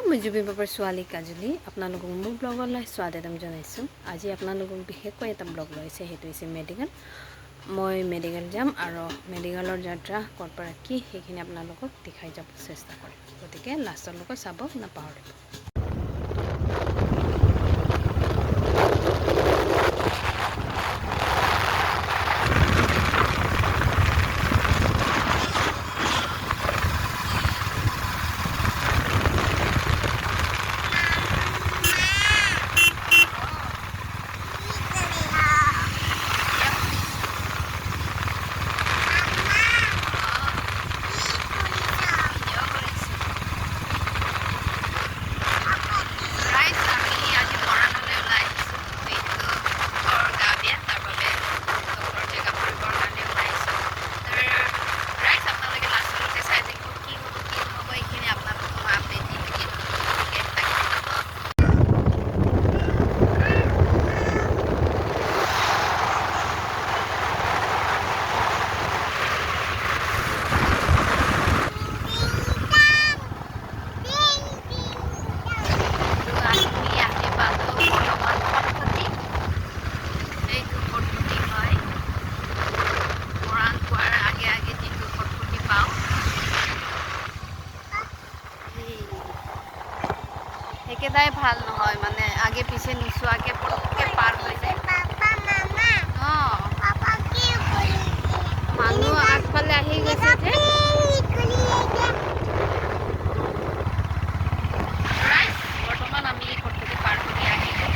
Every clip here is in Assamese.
মই জুবিন বাবাৰ ছোৱালী কাজলী আপোনালোকক মোৰ ব্লগলৈ স্বাগতম জনাইছোঁ। আজি আপোনালোকক বিশেষকৈ এটা ব্লগ লৈছে, সেইটো হৈছে মেডিকেল। মই মেডিকেল যাম আৰু মেডিকেলৰ যাত্ৰা ক'ৰ পৰা কি সেইখিনি আপোনালোকক দেখাই যাব চেষ্টা কৰিম, গতিকে লাষ্টলৈকে চাব নাপাহৰিব। একেটাই ভাল নহয়, মানে আগে পিছে নোচোৱাকৈ পটককৈ পাৰ হৈ যায়। মানুহ আগফালে আহি গৈছে যে বৰ্তমান আমি পটককৈ পাৰ কৰি আহিলোঁ।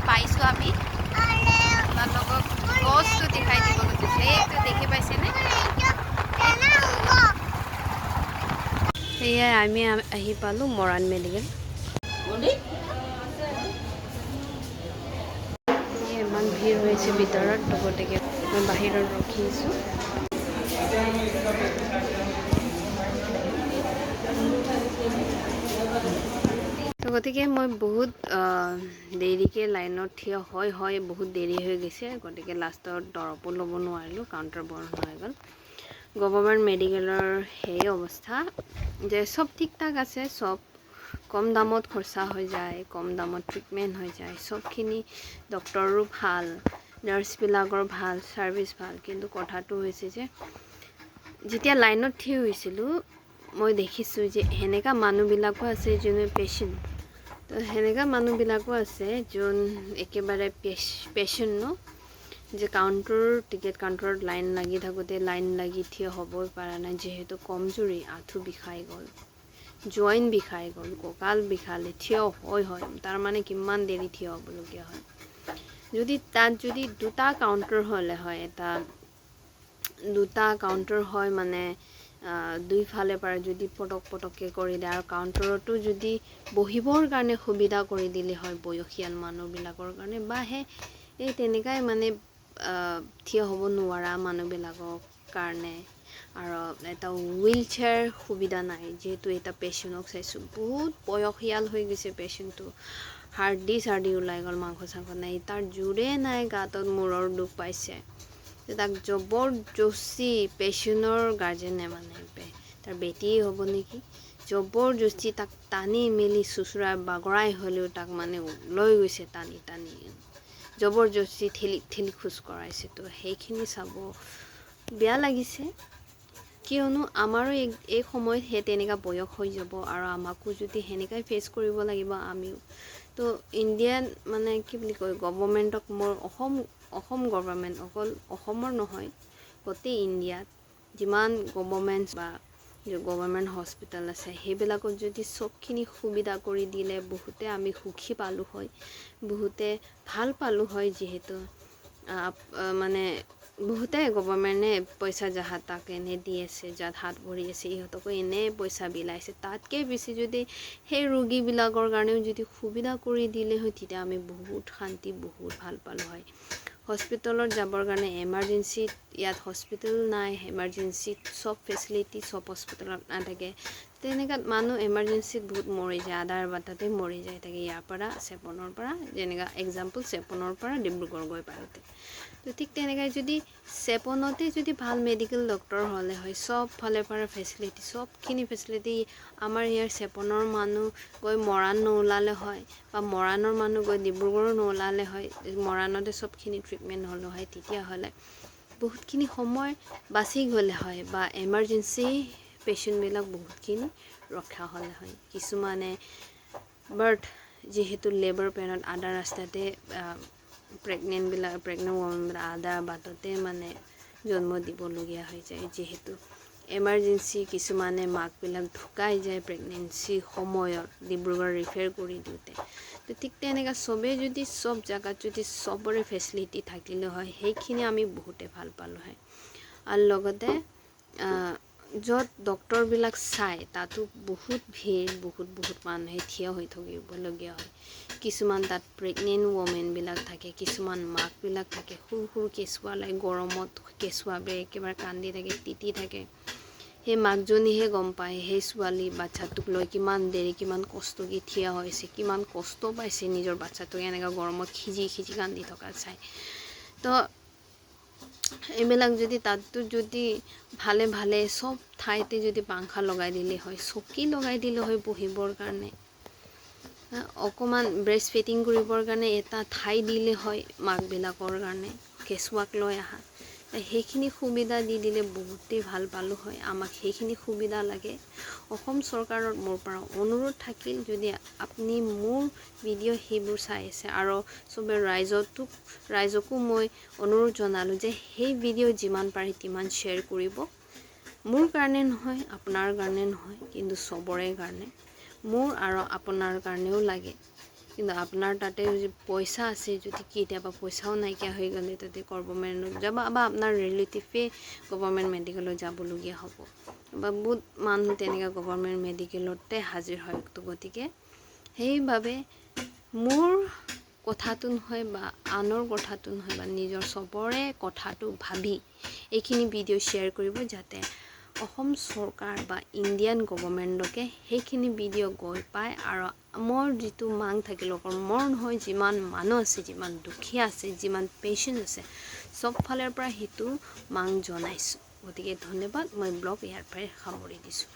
পাইছোঁ আমি আপোনালোকক গছটো দেখাই দিব খুজিছোঁ। এইটো দেখি পাইছেনে? সেয়াই আমি আহি পালোঁ মৰাণ মেডিকেল। ইমান ভিৰ হৈছে ভিতৰত, গতিকে মই বাহিৰত ৰখি আছোঁ। গতিকে মই বহুত দেৰিকৈ লাইনত থিয় হয় বহুত দেৰি হৈ গৈছে, গতিকে লাষ্টত দৰৱো ল'ব নোৱাৰিলোঁ, কাউণ্টাৰ বন্ধ হৈ গ'ল। গভৰ্ণমেণ্ট মেডিকেলৰ সেই অৱস্থা যে চব ঠিক ঠাক আছে, চব কম দামত খৰচা হৈ যায়, কম দামত ট্ৰিটমেণ্ট হৈ যায়, চবখিনি ডক্টৰো ভাল, নাৰ্ছবিলাকৰ ভাল, ছাৰ্ভিচ ভাল। কিন্তু কথাটো হৈছে যে যেতিয়া লাইনত থিয় হৈছিলোঁ মই দেখিছোঁ যে সেনেকুৱা মানুহবিলাকো আছে যোনে পেচেণ্ট, তো সেনেকুৱা মানুহবিলাকো আছে যোন একেবাৰে পেচেণ্ট ন, যে টিকেট কাউণ্টাৰত লাইন লাগি থাকোঁতে লাইন লাগি থিয় হ'বই পৰা নাই, যিহেতু কমজুৰি, আঁঠু বিষাই গ'ল, জইন বিষাই গ'ল, কঁকাল বিষালে থিয় হয় তাৰমানে কিমান দেৰি থিয় হ'বলগীয়া হয়। যদি তাত দুটা কাউণ্টাৰ হ'লে হয়, দুটা কাউণ্টাৰ হয় মানে দুইফালে পৰা যদি পটককৈ কৰি দিয়ে আৰু কাউণ্টাৰতো যদি বহিবৰ কাৰণে সুবিধা কৰি দিলে হয় বয়সীয়াল মানুহবিলাকৰ কাৰণে, বা এই তেনেকাই মানে থিয় হ'ব নোৱাৰা মানুহবিলাকৰ কাৰণে। আৰু এটা হুইল চেয়াৰ সুবিধা নাই, যিহেতু এটা পেচেণ্টক চাইছোঁ বহুত বয়সীয়াল হৈ গৈছে পেচেণ্টটো, হাৰ্ডি ওলাই গ'ল, মাংস চাংস নাই, তাৰ জোৰে নাই, গাঁতত মূৰৰ দুখ পাইছে, তাক জবৰদস্তি পেচেণ্টৰ গাৰ্জেনে মানে তাৰ বেটিয়ে হ'ব নেকি, জবৰদস্তি তাক টানি মেলি চুচুৰাই বাগৰাই হ'লেও তাক মানে লৈ গৈছে, টানি জবৰদস্তি ঠেলি খোজ কৰাইছে। তো সেইখিনি চাব বেয়া লাগিছে, কিয়নো আমাৰো এই সময়ত সেই তেনেকুৱা বয়স হৈ যাব আৰু আমাকো যদি সেনেকাই ফেচ কৰিব লাগিব আমিও। তো ইণ্ডিয়ান মানে কি বুলি কয়, গভৰ্ণমেণ্টক মোৰ অসম গভৰ্ণমেণ্ট, অকল অসমৰ নহয় গোটেই ইণ্ডিয়াত যিমান গভৰ্ণমেণ্ট হস্পিটেল আছে সেইবিলাকত যদি চবখিনি সুবিধা কৰি দিলে বহুতে আমি সুখী পালোঁ হয়, বহুতে ভাল পালোঁ হয়। যিহেতু মানে বহুতে গভৰ্ণমেণ্টে পইচা যাহা তাক এনে দি আছে, যাত হাত ভৰি আছে ইহঁতকো এনে পইচা বিলাইছে, তাতকৈ বেছি যদি সেই ৰোগীবিলাকৰ কাৰণেও যদি সুবিধা কৰি দিলে হয় তেতিয়া আমি বহুত শান্তি, বহুত ভাল পালোঁ হয়। হস্পিটেলত যাবৰ কাৰণে এমাৰ্জেঞ্চিত ইয়াত হস্পিটেল নাই, এমাৰ্জেঞ্চিত চব ফেচিলিটি চব হস্পিটেলত নাথাকে, তেনেকুৱাত মানুহ এমাৰ্জেঞ্চিত বহুত মৰি যায়, আধাৰ বাটতে মৰি যায় থাকে। ইয়াৰ পৰা চেপনৰ পৰা যেনেকুৱা এক্সাম্পল চেপনৰ পৰা ডিব্ৰুগড় গৈ পাওঁতে, তো ঠিক তেনেকৈ যদি চেপনতে যদি ভাল মেডিকেল ডক্টৰ হ'লে হয়, চব ফালে পৰা ফেচিলিটি চবখিনি ফেচিলিটি আমাৰ ইয়াৰ চেপনৰ মানুহ গৈ মৰাণ নোলালে হয়, বা মৰাণৰ মানুহ গৈ ডিব্ৰুগড় নোলালে হয়, মৰাণতে চবখিনি ট্ৰিটমেণ্ট হ'লে হয়, তেতিয়াহ'লে বহুতখিনি সময় বাচি গ'লে হয়, বা এমাৰ্জেঞ্চি পেচেণ্টবিলাক বহুতখিনি ৰক্ষা হ'লে হয়। কিছুমানে বাৰ্থ যিহেতু লেবাৰ পেইনত আধা ৰাস্তাতে প্ৰেগনেণ্ট ৱমেনবিলাক আধা বাটতে মানে জন্ম দিবলগীয়া হৈ যায়, যিহেতু এমাৰ্জেঞ্চি কিছুমানে মাকবিলাক ঢুকাই যায় প্ৰেগনেঞ্চি সময়ত ডিব্ৰুগড় ৰিফাৰ কৰি দিওঁতে। তো ঠিক তেনেকৈ চবেই যদি চব জেগাত যদি চবৰে ফেচিলিটি থাকিলে হয়, সেইখিনি আমি বহুতে ভাল পালোঁ হয়। আৰু লগতে য'ত ডক্টৰবিলাক চায় তাতো বহুত ভিৰ, বহুত মানুহে থিয় হৈ থাকিবলগীয়া হয়। কিছুমান তাত প্ৰেগনেণ্ট ৱমেনবিলাক থাকে, কিছুমান মাকবিলাক থাকে, সৰু কেঁচুৱালৈ গৰমত কেঁচুৱাবোৰে একেবাৰে কান্দি থাকে, তিতি থাকে। সেই মাকজনীহে গম পায় সেই ছোৱালী বাচ্ছাটোক লৈ কিমান দেৰি কিমান কষ্টকৈ থিয় হৈছে, কিমান কষ্ট পাইছে নিজৰ বাচ্ছাটোক এনেকুৱা গৰমত খিজি কান্দি থকা চাই। তো এইবিলাক যদি তাতো যদি ভালে চব ঠাইতে যদি পাংখা লগাই দিলে হয়, চকী লগাই দিলে হয় বহিবৰ কাৰণে, অকণমান ব্ৰেষ্ট ফিডিং কৰিবৰ কাৰণে এটা ঠাই দিলে হয় মাকবিলাকৰ কাৰণে, কেঁচুৱাক লৈ আহা, সেইখিনি সুবিধা দি দিলে বহুতেই ভাল পালোঁ হয়। আমাক সেইখিনি সুবিধা লাগে। অসম চৰকাৰৰ মোৰ পৰা অনুৰোধ থাকিল, যদি আপুনি মোৰ ভিডিঅ' সেইবোৰ চাই আছে আৰু চবে ৰাইজকো মই অনুৰোধ জনালোঁ যে সেই ভিডিঅ' যিমান পাৰে তিমান শ্বেয়াৰ কৰিব। মোৰ কাৰণে নহয়, আপোনাৰ কাৰণে নহয়, কিন্তু চবৰে কাৰণে, মোৰ আৰু আপোনাৰ কাৰণেও লাগে। কিন্তু আপোনাৰ তাতে যদি পইচা আছে, যদি কেতিয়াবা পইচাও নাইকিয়া হৈ গ'লে তাতে গভৰ্ণমেণ্টত যাব, বা আপোনাৰ ৰিলেটিভে গভৰ্ণমেণ্ট মেডিকেলত যাবলগীয়া হ'ব, বা বহুত মানুহ তেনেকৈ গভৰ্ণমেণ্ট মেডিকেলতে হাজিৰ হয়। তো গতিকে সেইবাবে মোৰ কথাটো নহয় বা আনৰ কথাটো নহয়, বা নিজৰ চবৰে কথাটো ভাবি এইখিনি ভিডিঅ' শ্বেয়াৰ কৰিব, যাতে অসম চৰকাৰ বা ইণ্ডিয়ান গভৰ্ণমেণ্টকে সেইখিনি ভিডিঅ' গৈ পায়। আৰু মোৰ যিটো মাং থাকিল, অকল মোৰ নহয়, যিমান মানুহ আছে, যিমান দুখীয়া আছে, যিমান পেচেণ্ট আছে, চব ফালৰ পৰা সেইটো মাং জনাইছোঁ। গতিকে ধন্যবাদ, মই ব্লগ ইয়াৰ পৰাই সামৰি দিছোঁ।